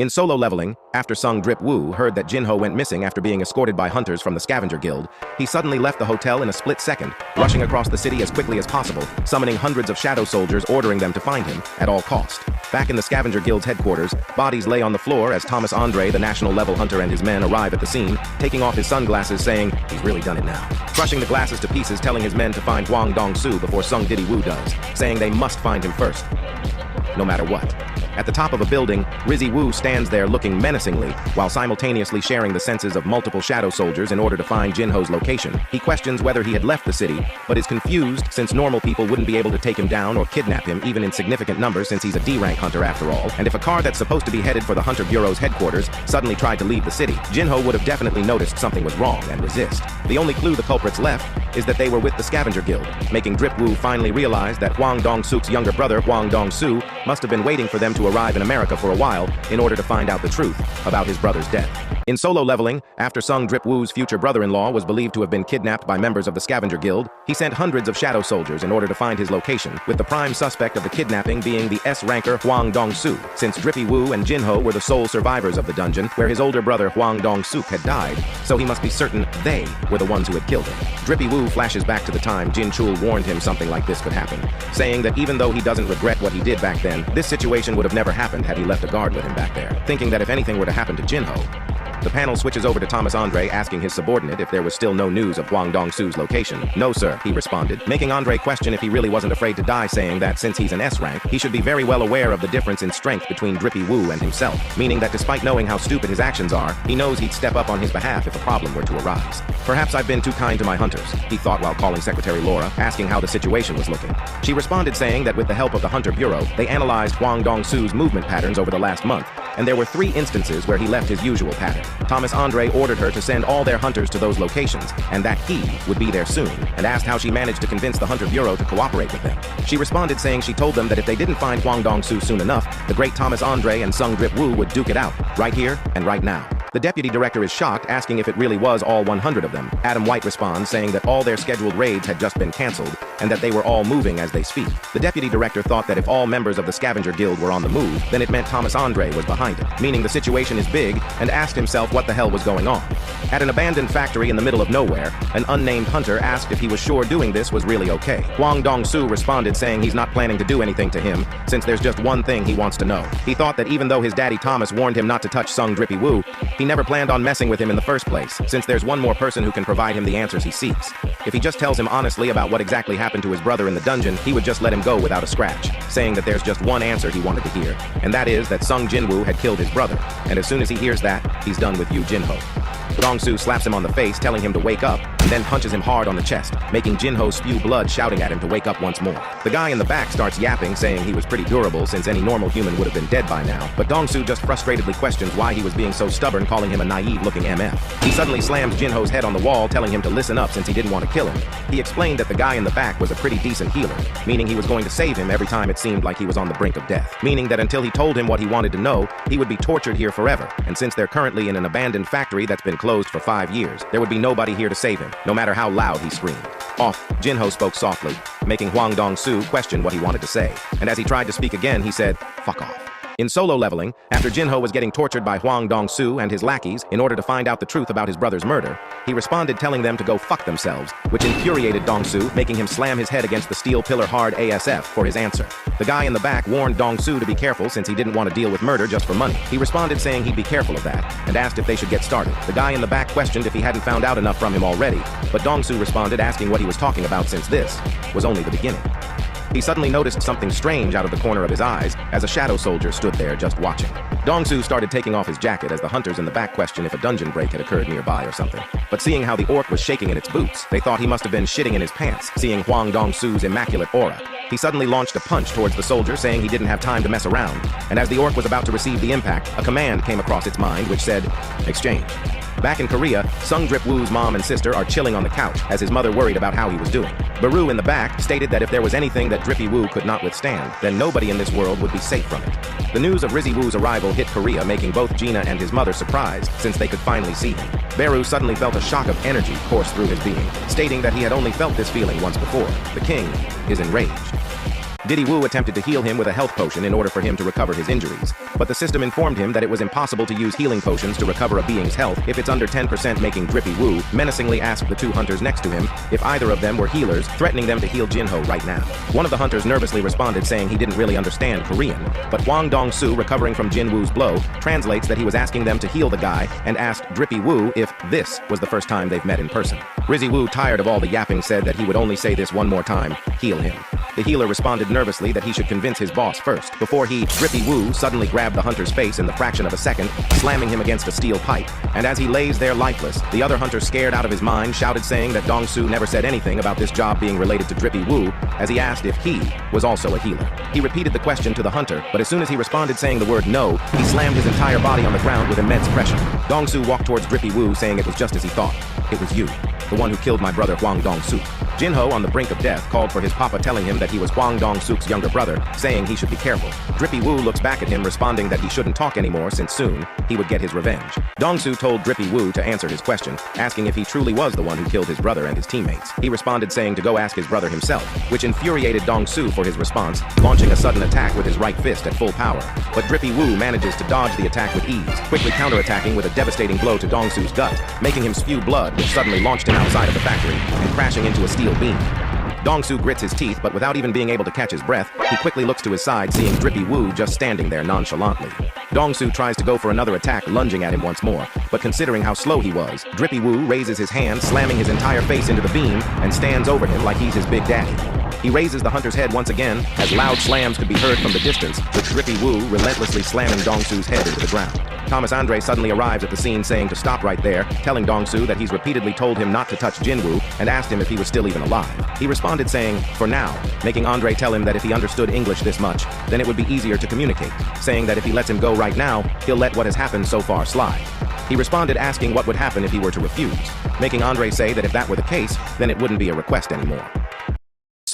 In Solo Leveling, after Sung Jinwoo heard that Jinho went missing after being escorted by hunters from the Scavenger Guild, he suddenly left the hotel in a split second, rushing across the city as quickly as possible, summoning hundreds of shadow soldiers ordering them to find him at all cost. Back in the Scavenger Guild's headquarters, bodies lay on the floor as Thomas Andre, the national level hunter, and his men arrive at the scene, taking off his sunglasses saying, "He's really done it now." Crushing the glasses to pieces, telling his men to find Hwang Dong-soo before Sung Jinwoo does, saying they must find him first, no matter what. At the top of a building, Rizzy Woo stands there looking menacingly, while simultaneously sharing the senses of multiple shadow soldiers in order to find Jinho's location. He questions whether he had left the city, but is confused since normal people wouldn't be able to take him down or kidnap him even in significant numbers since he's a D-rank hunter after all. And if a car that's supposed to be headed for the Hunter Bureau's headquarters suddenly tried to leave the city, Jinho would have definitely noticed something was wrong and resist. The only clue the culprits left is that they were with the Scavenger Guild, making Jinwoo finally realize that Hwang Dong-sook's younger brother, Hwang Dong-soo, must have been waiting for them to arrive in America for a while in order to find out the truth about his brother's death. In Solo Leveling, after Sung Jinwoo's future brother-in-law was believed to have been kidnapped by members of the Scavenger Guild, he sent hundreds of shadow soldiers in order to find his location, with the prime suspect of the kidnapping being the S-ranker Hwang Dong-soo, since Drippy Woo and Jinho were the sole survivors of the dungeon where his older brother Hwang Dong-sook had died, so he must be certain they were the ones who had killed him. Drippy Woo flashes back to the time Jin Chul warned him something like this could happen, saying that even though he doesn't regret what he did back then, this situation would have never happened had he left a guard with him back there, thinking that if anything were to happen to Jinho. The panel switches over to Thomas Andre asking his subordinate if there was still no news of Hwang Dong-soo's location. "No, sir," he responded, making Andre question if he really wasn't afraid to die, saying that since he's an S-rank, he should be very well aware of the difference in strength between Drippy Woo and himself, meaning that despite knowing how stupid his actions are, he knows he'd step up on his behalf if a problem were to arise. "Perhaps I've been too kind to my hunters," he thought while calling Secretary Laura, asking how the situation was looking. She responded saying that with the help of the Hunter Bureau, they analyzed Hwang Dong-soo's movement patterns over the last month, and there were 3 instances where he left his usual pattern. Thomas Andre ordered her to send all their hunters to those locations, and that he would be there soon, and asked how she managed to convince the Hunter Bureau to cooperate with them. She responded saying she told them that if they didn't find Hwang Dong-soo soon enough, the great Thomas Andre and Sung Jinwoo would duke it out, right here and right now. The deputy director is shocked, asking if it really was all 100 of them. Adam White responds saying that all their scheduled raids had just been cancelled, and that they were all moving as they speak. The deputy director thought that if all members of the Scavenger Guild were on the move, then it meant Thomas Andre was behind it, meaning the situation is big, and asked himself what the hell was going on. At an abandoned factory in the middle of nowhere, an unnamed hunter asked if he was sure doing this was really okay. Hwang Dong-soo responded saying he's not planning to do anything to him, since there's just one thing he wants to know. He thought that even though his daddy Thomas warned him not to touch Sung Drippy Woo, he never planned on messing with him in the first place, since there's one more person who can provide him the answers he seeks. If he just tells him honestly about what exactly happened to his brother in the dungeon, he would just let him go without a scratch, saying that there's just one answer he wanted to hear, and that is that Sung Jinwoo had killed his brother, and as soon as he hears that, he's done with you, Jinho. Dong-soo slaps him on the face, telling him to wake up, and then punches him hard on the chest, making Jinho spew blood, shouting at him to wake up once more. The guy in the back starts yapping, saying he was pretty durable since any normal human would have been dead by now, but Dong-soo just frustratedly questions why he was being so stubborn, calling him a naive-looking MF. He suddenly slams Jinho's head on the wall, telling him to listen up since he didn't want to kill him. He explained that the guy in the back was a pretty decent healer, meaning he was going to save him every time it seemed like he was on the brink of death, meaning that until he told him what he wanted to know, he would be tortured here forever, and since they're currently in an abandoned factory that's been closed for 5 years, there would be nobody here to save him, no matter how loud he screamed. Off, Jinho spoke softly, making Hwang Dong-soo question what he wanted to say, and as he tried to speak again, he said, "Fuck off." In Solo Leveling, after Jinho was getting tortured by Hwang Dong-soo and his lackeys in order to find out the truth about his brother's murder, he responded telling them to go fuck themselves, which infuriated Dong-soo, making him slam his head against the steel pillar hard ASF for his answer. The guy in the back warned Dong-soo to be careful since he didn't want to deal with murder just for money. He responded saying he'd be careful of that, and asked if they should get started. The guy in the back questioned if he hadn't found out enough from him already, but Dong-soo responded asking what he was talking about since this was only the beginning. He suddenly noticed something strange out of the corner of his eyes as a shadow soldier stood there just watching. Dong-soo started taking off his jacket as the hunters in the back questioned if a dungeon break had occurred nearby or something. But seeing how the orc was shaking in its boots, they thought he must have been shitting in his pants, seeing Hwang Dong-soo's immaculate aura. He suddenly launched a punch towards the soldier, saying he didn't have time to mess around, and as the orc was about to receive the impact, a command came across its mind which said, "Exchange." Back in Korea, Sung Jinwoo's mom and sister are chilling on the couch as his mother worried about how he was doing. Baru in the back stated that if there was anything that Drippy Woo could not withstand, then nobody in this world would be safe from it. The news of Rizzy Woo's arrival hit Korea, making both Gina and his mother surprised since they could finally see him. Baru suddenly felt a shock of energy course through his being, stating that he had only felt this feeling once before. The king is enraged. Jinwoo attempted to heal him with a health potion in order for him to recover his injuries, but the system informed him that it was impossible to use healing potions to recover a being's health if it's under 10%, making Jinwoo menacingly ask the two hunters next to him if either of them were healers, threatening them to heal Jinho right now. One of the hunters nervously responded saying he didn't really understand Korean, but Hwang Dong-soo, recovering from Jinwoo's blow, translates that he was asking them to heal the guy and asked Jinwoo if this was the first time they've met in person. Jinwoo, tired of all the yapping, said that he would only say this one more time: heal him. The healer responded nervously that he should convince his boss first, before he, Jinwoo, suddenly grabbed the hunter's face in the fraction of a second, slamming him against a steel pipe. And as he lays there lifeless, the other hunter, scared out of his mind, shouted saying that Dong-soo never said anything about this job being related to Jinwoo, as he asked if he was also a healer. He repeated the question to the hunter, but as soon as he responded saying the word no, he slammed his entire body on the ground with immense pressure. Dong-soo walked towards Jinwoo, saying it was just as he thought. It was you, the one who killed my brother Hwang Dong-soo. Jinho, on the brink of death, called for his papa, telling him that he was Hwang Dong-sook's younger brother, saying he should be careful. Jinwoo looks back at him, responding that he shouldn't talk anymore since soon he would get his revenge. Dong-soo told Jinwoo to answer his question, asking if he truly was the one who killed his brother and his teammates. He responded saying to go ask his brother himself, which infuriated Dong-soo for his response, launching a sudden attack with his right fist at full power. But Jinwoo manages to dodge the attack with ease, quickly counterattacking with a devastating blow to Dong-soo's gut, making him spew blood, which suddenly launched him outside of the factory and crashing into a steel beam. Dong-soo grits his teeth, but without even being able to catch his breath, he quickly looks to his side, seeing Jinwoo just standing there nonchalantly. Dong-soo tries to go for another attack, lunging at him once more, but considering how slow he was, Jinwoo raises his hand, slamming his entire face into the beam, and stands over him like he's his big daddy. He raises the hunter's head once again, as loud slams could be heard from the distance, with Jinwoo relentlessly slamming Dong-soo's head into the ground. Thomas Andre suddenly arrives at the scene, saying to stop right there, telling Dong-soo that he's repeatedly told him not to touch Jinwoo, and asked him if he was still even alive. He responded saying, for now, making Andre tell him that if he understood English this much, then it would be easier to communicate, saying that if he lets him go right now, he'll let what has happened so far slide. He responded asking what would happen if he were to refuse, making Andre say that if that were the case, then it wouldn't be a request anymore.